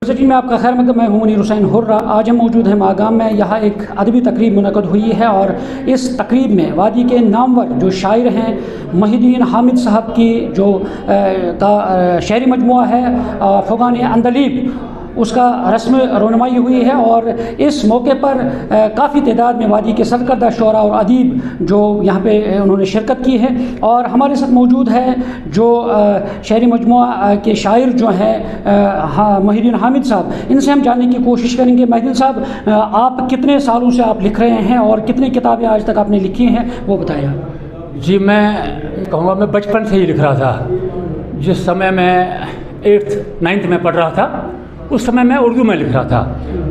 University میں آپ کا خیر مقدم، میں ہوں منیر حسین حرہ۔ آج ہم موجود ہیں ماگام میں، یہاں ایک ادبی تقریب منعقد ہوئی ہے اور اس تقریب میں وادی کے نامور جو شاعر ہیں محی الدین حامد صاحب کی جو شعری مجموعہ ہے فغان عندلیب، اس کا رسم رونمائی ہوئی ہے اور اس موقع پر کافی تعداد میں وادی کے سرکردہ شعراء اور ادیب جو یہاں پہ انہوں نے شرکت کی ہے، اور ہمارے ساتھ موجود ہے جو شعری مجموعہ کے شاعر جو ہیں محی الدین حامد صاحب۔ ان سے ہم جاننے کی کوشش کریں گے۔ محی الدین صاحب، آپ کتنے سالوں سے آپ لکھ رہے ہیں اور کتنی کتابیں آج تک آپ نے لکھی ہیں، وہ بتائیں۔ جی، میں کہوں گا میں بچپن سے ہی لکھ رہا تھا۔ جس سمے میں 8th 9th میں پڑھ رہا تھا اس سمے میں اردو میں لکھ رہا تھا،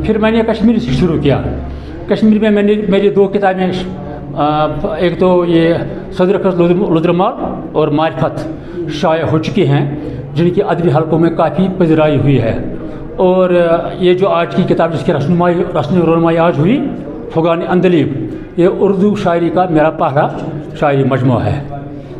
پھر میں نے کشمیری سے شروع کیا۔ کشمیری میں میں نے میری 2 کتابیں، ایک تو یہ صدر لدرمال اور معرفت شائع ہو چکی ہیں، جن کی ادبی حلقوں میں کافی پذیرائی ہوئی ہے، اور یہ جو آج کی کتاب جس کی رسم رونمائی آج ہوئی فغان عندلیب، یہ اردو شاعری کا میرا پہلا شاعری مجموعہ ہے۔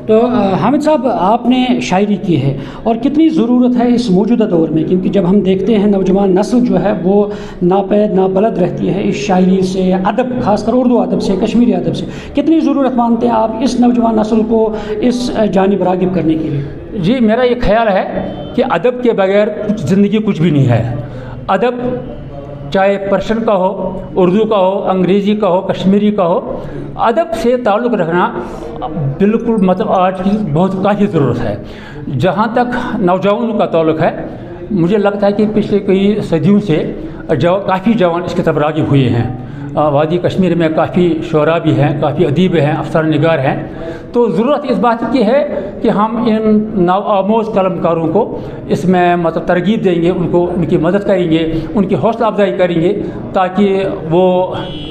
تو حامد صاحب، آپ نے شاعری کی ہے اور کتنی ضرورت ہے اس موجودہ دور میں، کیونکہ جب ہم دیکھتے ہیں نوجوان نسل جو ہے وہ ناپید نابلد رہتی ہے اس شاعری سے، ادب خاص کر اردو ادب سے، کشمیری ادب سے، کتنی ضرورت مانتے ہیں آپ اس نوجوان نسل کو اس جانب راغب کرنے کے لیے؟ جی، میرا یہ خیال ہے کہ ادب کے بغیر زندگی کچھ بھی نہیں ہے۔ ادب چاہے پرشین کا ہو، اردو کا ہو، انگریزی کا ہو، کشمیری کا ہو، ادب سے تعلق رکھنا بالکل آج کی بہت کافی ضرورت ہے۔ جہاں تک نوجوانوں کا تعلق ہے، مجھے لگتا ہے کہ پچھلے کئی صدیوں سے کافی جوان اس کی طرف راغب ہوئے ہیں۔ وادی کشمیر میں کافی شعراء بھی ہیں، کافی ادیب ہیں، افسانہ نگار ہیں، تو ضرورت اس بات کی ہے کہ ہم ان نوآموز قلم کاروں کو اس میں ترغیب دیں گے، ان کی مدد کریں گے، ان کی حوصلہ افزائی کریں گے، تاکہ وہ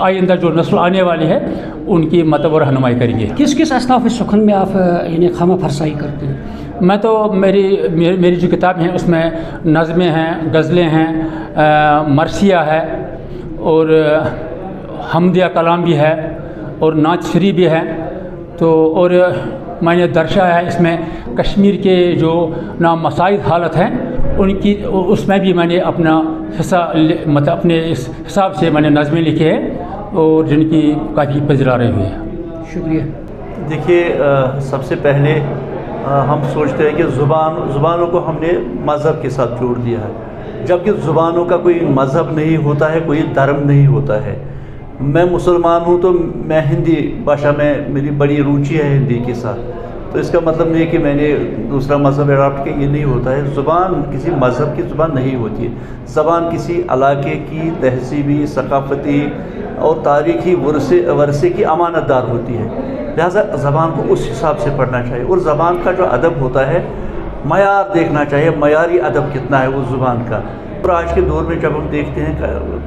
آئندہ جو نسل آنے والی ہے ان کی رہنمائی کریں گے۔ کس کس اصناف سخن میں آپ انہیں خامہ فرسائی کرتے ہیں؟ میں تو میری جو کتاب ہیں اس میں نظمیں ہیں، غزلیں ہیں، مرثیہ ہے، اور حمدیہ کلام بھی ہے، اور نعت شریف بھی ہے، تو اور میں نے درشہ ہے اس میں کشمیر کے جو نامساعد حالت ہیں ان کی، اس میں بھی میں نے اپنا حصہ اپنے اس حساب سے میں نے نظمیں لکھی ہیں اور جن کی کافی پذیرائی ہوئی ہے۔ شکریہ۔ دیکھیے، سب سے پہلے ہم سوچتے ہیں کہ زبانوں کو ہم نے مذہب کے ساتھ جوڑ دیا ہے، جبکہ زبانوں کا کوئی مذہب نہیں ہوتا ہے، کوئی دھرم نہیں ہوتا ہے۔ میں مسلمان ہوں تو میں ہندی بھاشا میں میری بڑی روچی ہے ہندی کے ساتھ، تو اس کا مطلب نہیں کہ میں نے دوسرا مذہب اڈاپٹ کیا، یہ نہیں ہوتا ہے۔ زبان کسی مذہب کی زبان نہیں ہوتی ہے، زبان کسی علاقے کی تہذیبی، ثقافتی اور تاریخی ورثے کی امانت دار ہوتی ہے، لہٰذا زبان کو اس حساب سے پڑھنا چاہیے، اور زبان کا جو ادب ہوتا ہے معیار دیکھنا چاہیے، معیاری ادب کتنا ہے وہ زبان کا۔ اور آج کے دور میں جب ہم دیکھتے ہیں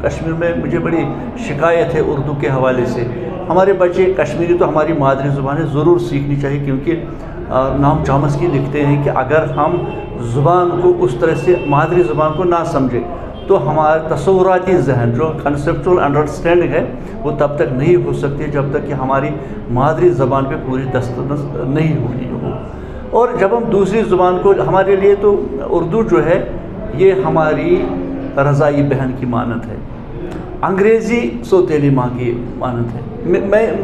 کشمیر میں، مجھے بڑی شکایت ہے اردو کے حوالے سے۔ ہمارے بچے کشمیری تو ہماری مادری زبان ہے، ضرور سیکھنی چاہیے، کیونکہ نام چامسکی لکھتے ہیں کہ اگر ہم زبان کو اس طرح سے مادری زبان کو نہ سمجھیں تو ہمارا تصوراتی ذہن جو کنسیپچول انڈرسٹینڈنگ ہے وہ تب تک نہیں ہو سکتی جب تک کہ ہماری مادری زبان پہ پوری دسترس نہیں ہونی ہو۔ اور جب ہم دوسری زبان کو، ہمارے لیے تو اردو جو ہے یہ ہماری رضائی بہن کی مانند ہے، انگریزی سوتیلی ماں کی مانند ہے۔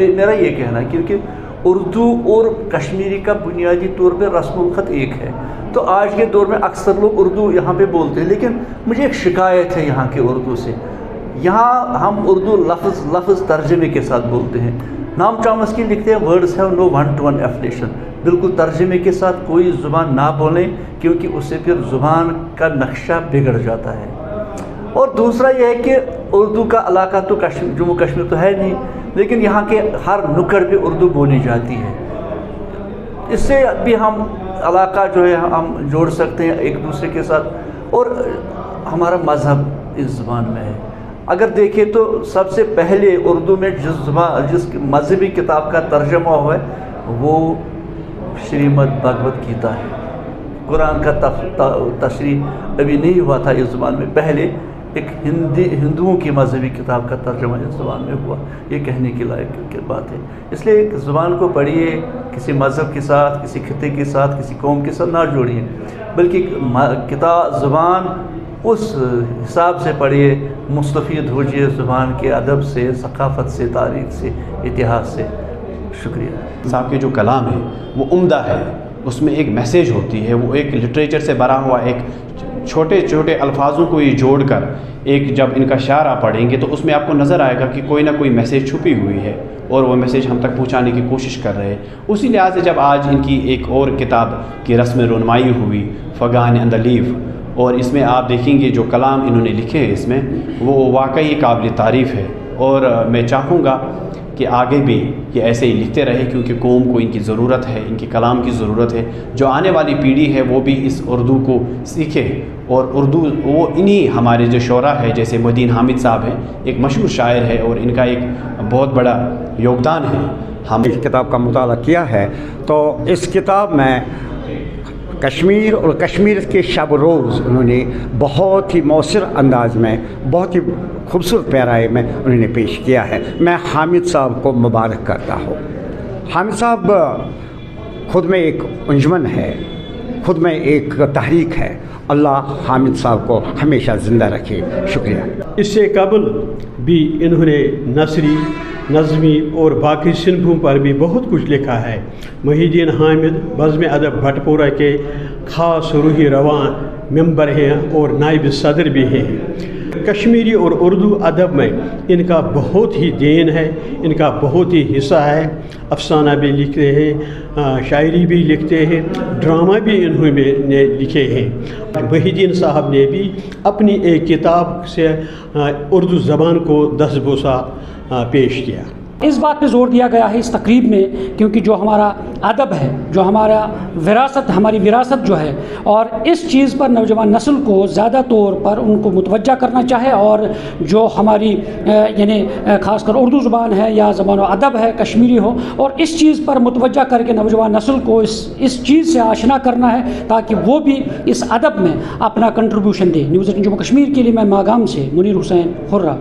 میرا یہ کہنا ہے، کیونکہ اردو اور کشمیری کا بنیادی طور پہ رسم الخط ایک ہے، تو آج کے دور میں اکثر لوگ اردو یہاں پہ بولتے ہیں، لیکن مجھے ایک شکایت ہے یہاں کے اردو سے۔ یہاں ہم اردو لفظ ترجمے کے ساتھ بولتے ہیں۔ نام چامسکی لکھتے ہیں ورڈز ہیو نو 1-to-1 ایفلیشن، بالکل ترجمے کے ساتھ کوئی زبان نہ بولیں، کیونکہ اس سے پھر زبان کا نقشہ بگڑ جاتا ہے۔ اور دوسرا یہ ہے کہ اردو کا علاقہ تو جموں کشمیر تو ہے نہیں، لیکن یہاں کے ہر نکڑ پہ اردو بولی جاتی ہے، اس سے بھی ہم علاقہ جو ہے ہم جوڑ سکتے ہیں ایک دوسرے کے ساتھ، اور ہمارا مذہب اس زبان میں ہے۔ اگر دیکھیں تو سب سے پہلے اردو میں جس مذہبی کتاب کا ترجمہ ہوا ہے وہ شریمد بھگوت گیتا ہے۔ قرآن کا تشریح ابھی نہیں ہوا تھا اس زبان میں، پہلے ایک ہندوؤں کی مذہبی کتاب کا ترجمہ اس زبان میں ہوا، یہ کہنے کے لائق کی بات ہے۔ اس لیے ایک زبان کو پڑھیے، کسی مذہب کے ساتھ، کسی خطے کے ساتھ، کسی قوم کے ساتھ نہ جوڑیے، بلکہ زبان اس حساب سے پڑھیے، مستفید ہوجیے زبان کے ادب سے، ثقافت سے، تاریخ سے، اتہاس سے۔ شکریہ صاحب کے جو کلام ہے وہ عمدہ ہے، اس میں ایک میسیج ہوتی ہے، وہ ایک لٹریچر سے بھرا ہوا، ایک چھوٹے چھوٹے الفاظوں کو یہ جوڑ کر ایک جب ان کا شعر آپ پڑھیں گے تو اس میں آپ کو نظر آئے گا کہ کوئی نہ کوئی میسیج چھپی ہوئی ہے اور وہ میسیج ہم تک پہنچانے کی کوشش کر رہے ہیں۔ اسی لحاظ سے جب آج ان کی ایک اور کتاب کی رسم رونمائی ہوئی، فغان اینڈ دی لیف، اور اس میں آپ دیکھیں گے جو کلام انہوں نے لکھے ہیں اس میں وہ واقعی قابل تعریف ہے، اور میں چاہوں گا کہ آگے بھی یہ ایسے ہی لکھتے رہے، کیونکہ قوم کو ان کی ضرورت ہے، ان کے کلام کی ضرورت ہے۔ جو آنے والی پیڑھی ہے وہ بھی اس اردو کو سیکھے، اور اردو وہ انہی ہمارے جو شعراء ہے، جیسے محی الدین حامد صاحب ہیں، ایک مشہور شاعر ہے اور ان کا ایک بہت بڑا یوگدان ہے۔ ہم اس کتاب کا مطالعہ کیا ہے تو اس کتاب میں کشمیر اور کشمیر کے شب و روز انہوں نے بہت ہی مؤثر انداز میں، بہت ہی خوبصورت پیرائے میں انہوں نے پیش کیا ہے۔ میں حامد صاحب کو مبارک کرتا ہوں۔ حامد صاحب خود میں ایک انجمن ہے، خود میں ایک تحریک ہے۔ اللہ حامد صاحب کو ہمیشہ زندہ رکھے۔ شکریہ۔ اس سے قبل بھی انہوں نے نثری، نظمی اور باقی صنفوں پر بھی بہت کچھ لکھا ہے۔ محی الدین حامد بزم ادب بھٹ پورہ کے خاص روحی رواں ممبر ہیں اور نائب صدر بھی ہیں۔ کشمیری اور اردو ادب میں ان کا بہت ہی دین ہے، ان کا بہت ہی حصہ ہے۔ افسانہ بھی لکھتے ہیں، شاعری بھی لکھتے ہیں، ڈرامہ بھی انہوں نے لکھے ہیں۔ محی الدین صاحب نے بھی اپنی ایک کتاب سے اردو زبان کو 10 بوسہ پیش کیا۔ اس بات پہ زور دیا گیا ہے اس تقریب میں، کیونکہ جو ہمارا ادب ہے، جو ہمارا ہماری وراثت جو ہے، اور اس چیز پر نوجوان نسل کو زیادہ طور پر ان کو متوجہ کرنا چاہے، اور جو ہماری یعنی خاص کر اردو زبان ہے یا زبان و ادب ہے کشمیری ہو، اور اس چیز پر متوجہ کر کے نوجوان نسل کو اس چیز سے آشنا کرنا ہے تاکہ وہ بھی اس ادب میں اپنا کنٹریبیوشن دے۔ نیوز 18 جموں کشمیر کے لیے میں ماگام سے منیر حسین حرہ۔